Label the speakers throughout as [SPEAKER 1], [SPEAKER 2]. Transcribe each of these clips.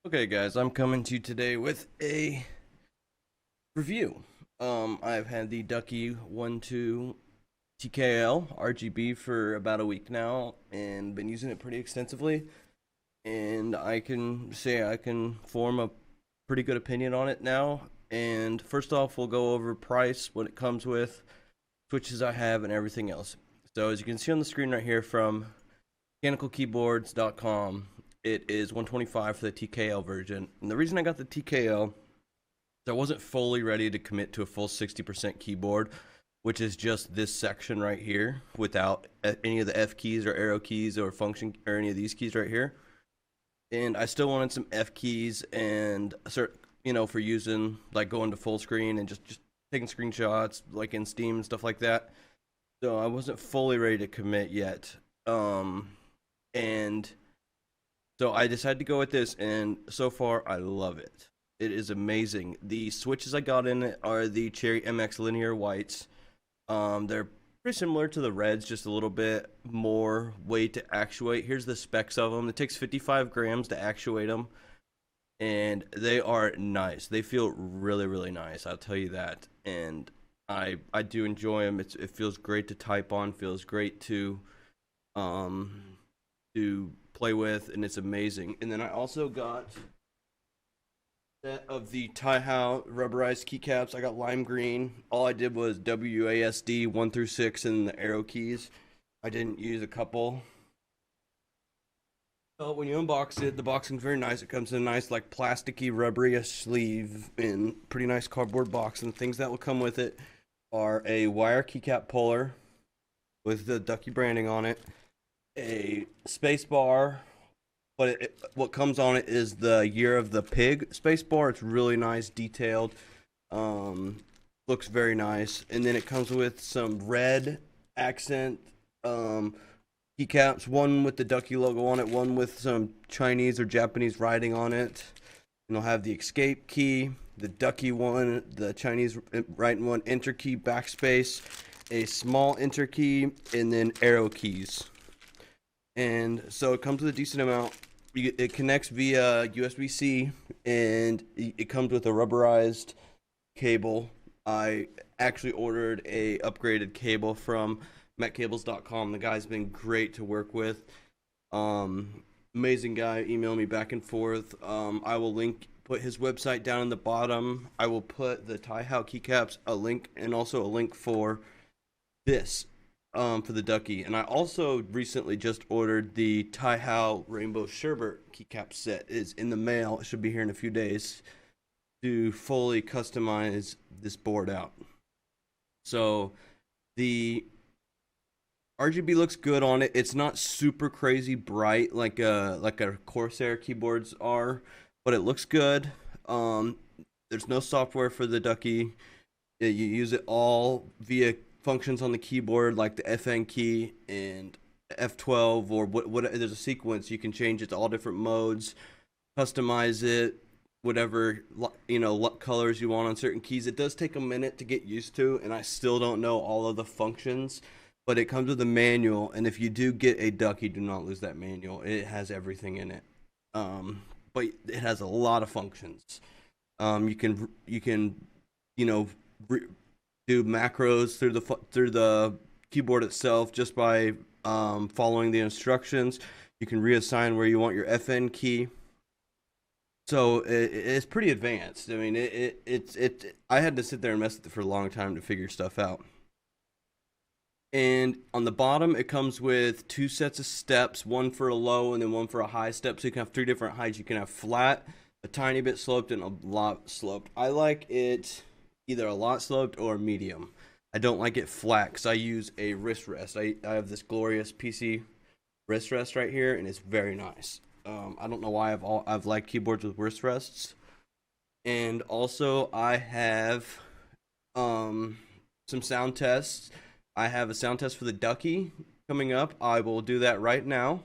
[SPEAKER 1] Okay, guys, I'm coming to you today with a review. I've had the Ducky One TKL RGB for about a week now and been using it pretty extensively. And I can say I can form a pretty good opinion on it now. And first off, we'll go over price, what it comes with, switches I have, and everything else. So, as you can see on the screen right here from mechanicalkeyboards.com, it is 125 for the TKL version. And the reason I got the TKL is I wasn't fully ready to commit to a full 60% keyboard, which is just this section right here without any of the F keys or arrow keys or function or any of these keys right here. And I still wanted some F keys and for using like going to full screen and just taking screenshots like in Steam and stuff like that. So I wasn't fully ready to commit yet. And so I decided to go with this, and so far I love it. It is amazing. The switches I got in it are the Cherry MX linear whites. They're pretty similar to the reds, just a little bit more weight to actuate. Here's the specs of them. It takes 55 grams to actuate them, and they are nice. They feel really, really nice. I'll tell you that. And I do enjoy them. It feels great to type on. Feels great um to play with, and it's amazing. And then I also got set of the Taihao rubberized keycaps. I got lime green. All I did was WASD 1 through 6 and the arrow keys. I didn't use a couple. So when you unbox it, the boxing's very nice. It comes in a nice, like, plasticky, rubbery sleeve and pretty nice cardboard box. And the things that will come with it are a wire keycap puller with the Ducky branding on it, a space bar, but what comes on it is the Year of the Pig space bar. It's really nice, detailed, um, looks very nice. And then it comes with some red accent keycaps, one with the Ducky logo on it, one with some Chinese or Japanese writing on it. And they'll have the escape key, the Ducky one, the Chinese writing one, enter key, backspace, a small enter key, and then arrow keys. And so it comes with a decent amount. It connects via USB-C, and it comes with a rubberized cable. I actually ordered a upgraded cable from metcables.com. The guy's been great to work with. Amazing guy. Email me back and forth. I will put his website down in the bottom. I will put the Taihao keycaps a link, and also a link for this for the Ducky. And I also recently just ordered the Taihao Rainbow Sherbet keycap set. Is in the mail. It should be here in a few days to fully customize this board out. So the RGB looks good on it. It's not super crazy bright like a Corsair keyboards are, but it looks good. There's no software for the Ducky. You use it all via functions on the keyboard like the FN key and F12 or what. There's a sequence you can change it to all different modes, customize it, whatever colors you want on certain keys. It does take a minute to get used to, and I still don't know all of the functions. But it comes with a manual, and if you do get a Ducky, do not lose that manual. It has everything in it, but it has a lot of functions. You can you know do macros through the keyboard itself just by following the instructions. You can reassign where you want your FN key. So it's pretty advanced. I mean, I had to sit there and mess with it for a long time to figure stuff out. And on the bottom, it comes with two sets of steps, one for a low and then one for a high step. So you can have three different heights. You can have flat, a tiny bit sloped, and a lot sloped. I like it either a lot sloped or medium. I don't like it flat because I use a wrist rest. I have this glorious PC wrist rest right here, and it's very nice. I don't know why I've liked keyboards with wrist rests. And also, I have some sound tests. I have a sound test for the Ducky coming up. I will do that right now.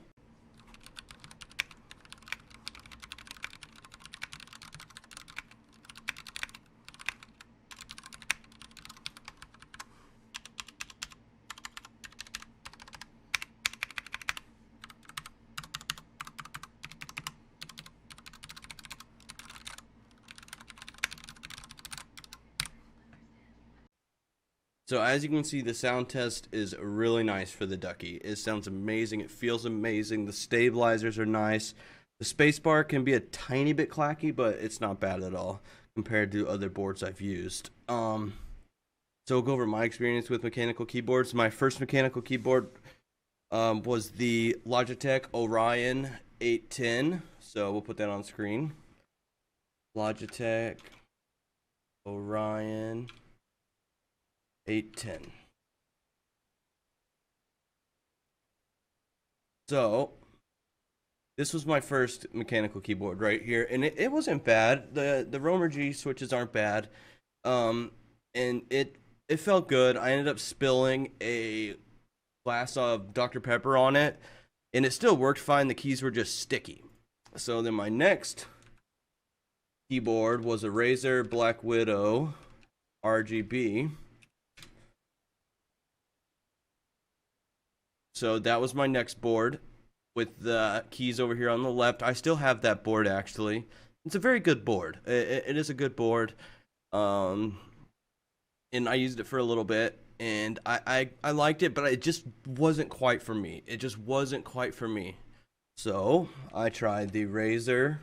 [SPEAKER 1] So as you can see, the sound test is really nice for the Ducky. It sounds amazing. It feels amazing. The stabilizers are nice. The spacebar can be a tiny bit clacky, but it's not bad at all compared to other boards I've used. So we'll go over my experience with mechanical keyboards. My first mechanical keyboard was the Logitech Orion 810. So we'll put that on screen. Logitech Orion 810. So this was my first mechanical keyboard right here, and it wasn't bad. The Romer G switches aren't bad, and it felt good. I ended up spilling a glass of Dr. Pepper on it, and it still worked fine. The keys were just sticky. So then my next keyboard was a Razer Black Widow RGB. So that was my next board with the keys over here on the left. I still have that board, actually. It's a very good board. It is a good board. And I used it for a little bit, and I liked it, but it just wasn't quite for me. It just wasn't quite for me. So I tried the Razer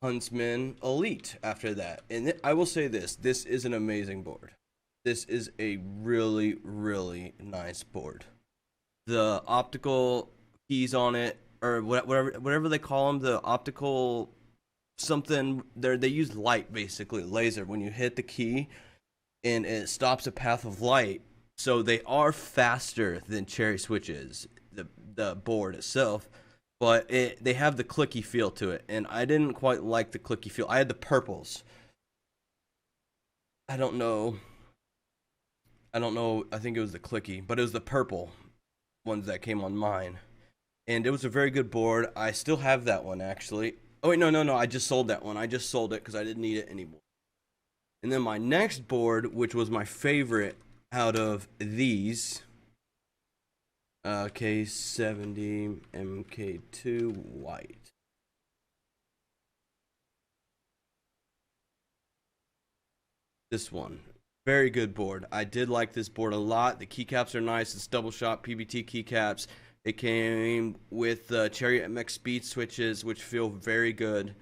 [SPEAKER 1] Huntsman Elite after that. And I will say this is an amazing board. This is a really, really nice board. The optical keys on it, or whatever they call them, the optical something, they use light, basically laser, when you hit the key and it stops a path of light. So they are faster than cherry switches, the board itself, but they have the clicky feel to it, and I didn't quite like the clicky feel. I had the purples. I don't know, I think it was the clicky, but it was the purple ones that came on mine, and it was a very good board. I still have that one, actually. Oh wait, no, I just sold that one. I just sold it because I didn't need it anymore. And then my next board, which was my favorite out of these, K70 MK2 white. This one, very good board. I did like this board a lot. The keycaps are nice. It's double shot PBT keycaps. It came with Cherry MX speed switches, which feel very good.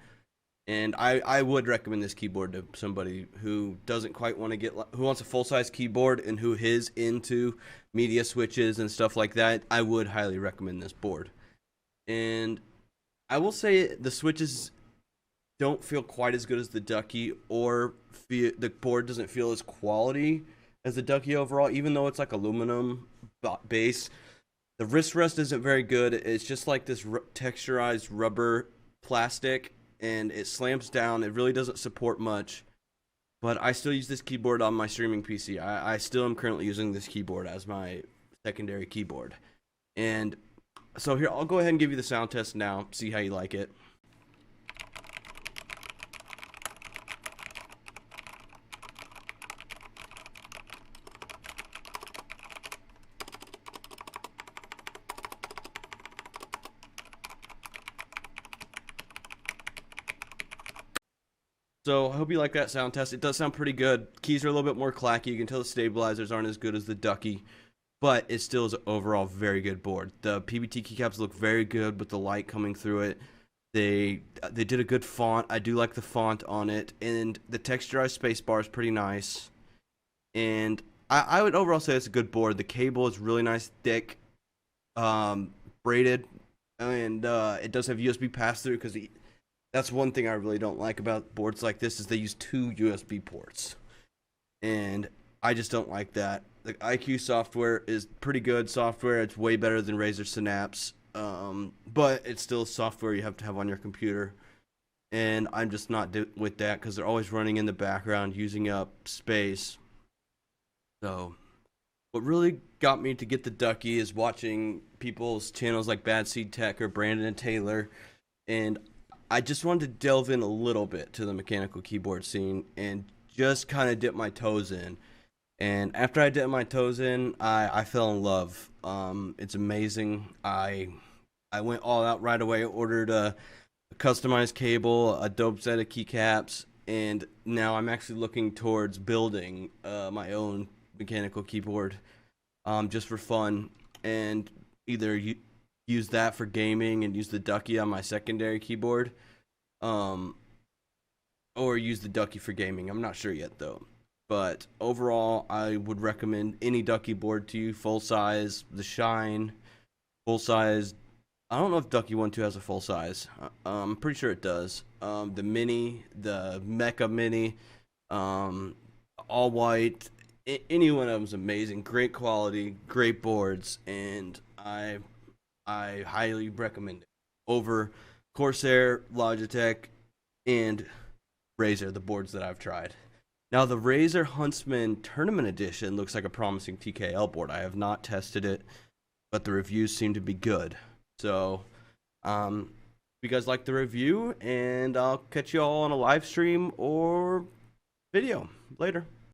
[SPEAKER 1] And I would recommend this keyboard to somebody who doesn't quite want to get, who wants a full-size keyboard and who is into media switches and stuff like that. I would highly recommend this board. And I will say the switches don't feel quite as good as the Ducky, or the board doesn't feel as quality as the Ducky overall, even though it's like aluminum base. The wrist rest isn't very good. It's just like this texturized rubber plastic, and it slams down. It really doesn't support much, but I still use this keyboard on my streaming PC. I still am currently using this keyboard as my secondary keyboard. And so here, I'll go ahead and give you the sound test now, see how you like it. So I hope you like that sound test. It does sound pretty good. Keys are a little bit more clacky. You can tell the stabilizers aren't as good as the Ducky, but it still is an overall very good board. The PBT keycaps look very good with the light coming through it. They did a good font. I do like the font on it, and the texturized spacebar is pretty nice. And I would overall say it's a good board. The cable is really nice, thick, braided, and it does have USB pass-through, because that's one thing I really don't like about boards like this, is they use 2 USB ports. And I just don't like that. The IQ software is pretty good software. It's way better than Razer Synapse. But it's still software you have to have on your computer. And I'm just not with that, because they're always running in the background, using up space. So what really got me to get the Ducky is watching people's channels like Bad Seed Tech or Brandon and Taylor. And I just wanted to delve in a little bit to the mechanical keyboard scene and just kind of dip my toes in. And after I dipped my toes in, I fell in love. It's amazing. I went all out right away, ordered a customized cable, a dope set of keycaps, and now I'm actually looking towards building my own mechanical keyboard, just for fun, and either use that for gaming and use the Ducky on my secondary keyboard, um, or use the Ducky for gaming. I'm not sure yet though. But overall, I would recommend any Ducky board to you, full size, the Shine, full size. I don't know if Ducky One 2 has a full size. I'm pretty sure it does. The Mini, the Mecha Mini, all white. Any one of them's amazing. Great quality, great boards, and I highly recommend it over Corsair, Logitech, and Razer, the boards that I've tried. Now, the Razer Huntsman Tournament Edition looks like a promising TKL board. I have not tested it, but the reviews seem to be good. So, if you guys like the review, and I'll catch you all on a live stream or video later.